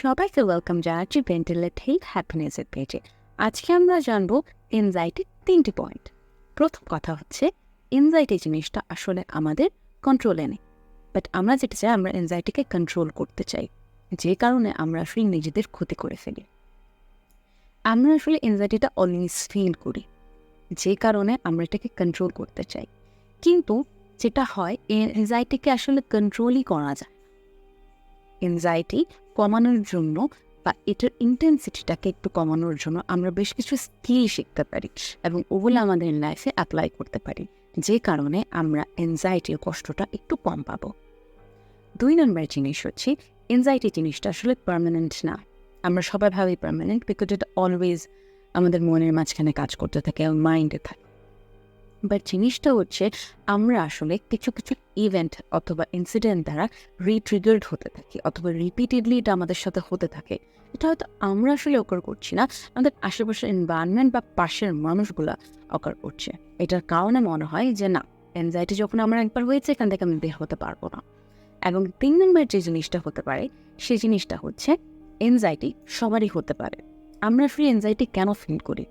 সবাইকে ওয়েলকাম জানাচ্ছি mental health হ্যাপিনেসের পেজে। আজকে আমরা জানবো এনজাইটির 3টি পয়েন্ট। প্রথম কথা হচ্ছে এনজাইটি জিনিসটা আসলে আমাদের কন্ট্রোলে নেই, বাট আমরা যেটা চাই আমরা এনজাইটিকে কন্ট্রোল করতে চাই, যে কারণে আমরা আসলে নিজেদের ক্ষতি করে ফেলি। আমরা আসলে এনজাইটিটা অলওয়েজ ফিল করি, যে কারণে আমরা এটাকে কন্ট্রোল করতে চাই। কিন্তু যেটা হয় এনজাইটিকে আসলে কন্ট্রোলই করা যায়। এনজাইটি কমানোর জন্য বা এটার ইন্টেন্সিটিটাকে একটু কমানোর জন্য আমরা বেশ কিছু স্কিল শিখতে পারি এবং ওগুলো আমাদের লাইফে অ্যাপ্লাই করতে পারি, যে কারণে আমরা এনজাইটির কষ্টটা একটু কম পাবো। 2 নম্বর জিনিস হচ্ছে এনজাইটি জিনিসটা আসলে পার্মানেন্ট না। আমরা সবাই ভাবি পার্মানেন্ট, বিকজ এটা অলওয়েজ আমাদের মনের মাঝখানে কাজ করতে থাকে, মাইন্ডে থাকে। বাট জিনিসটা হচ্ছে আমরা আসলে কিছু কিছু ইভেন্ট অথবা ইনসিডেন্ট দ্বারা রিট্রিগার্ড হতে থাকি, অথবা রিপিটেডলি এটা আমাদের সাথে হতে থাকে। এটা হয়তো আমরা আসলে অকার করছি না, আমাদের আশেপাশের এনভায়রনমেন্ট বা পাশের মানুষগুলা অকার করছে। এটার কারণে মনে হয় যে না, অ্যাংজাইটি যখন আমার একবার হয়েছে এখান থেকে আমি বের হতে পারবো না। এবং 3 নম্বর যে জিনিসটা হতে পারে সেই জিনিসটা হচ্ছে এনজাইটি সবারই হতে পারে। আমরা আসলে এনজাইটি কেন ফিল করি?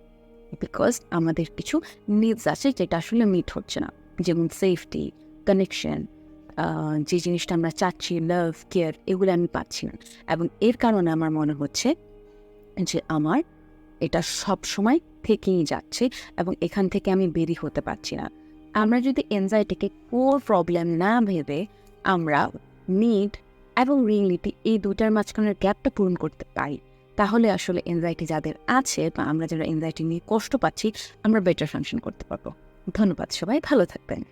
বিকজ আমাদের কিছু নিডস আছে যেটা আসলে মিট হচ্ছে না, যেমন সেফটি, কানেকশন, যে জিনিসটা আমরা চাচ্ছি, লাভ, কেয়ার, এগুলো আমি পাচ্ছি না। এবং এর কারণে আমার মনে হচ্ছে যে আমার এটা সব সময় থেকেই যাচ্ছে এবং এখান থেকে আমি বেরিয়ে হতে পারছি না। আমরা যদি এনজাইটিকে কোর প্রবলেম না ভেবে আমরা নিড এবং রিয়েলিটি এই দুটার মাঝখানের গ্যাপটা পূরণ করতে পারি, তাহলে আসলে এনজাইটি যাদের আছে বা আমরা যারা এনজাইটি নিয়ে কষ্ট পাচ্ছি আমরা বেটার ফাংশন করতে পারবো। ধন্যবাদ সবাই, ভালো থাকবেন।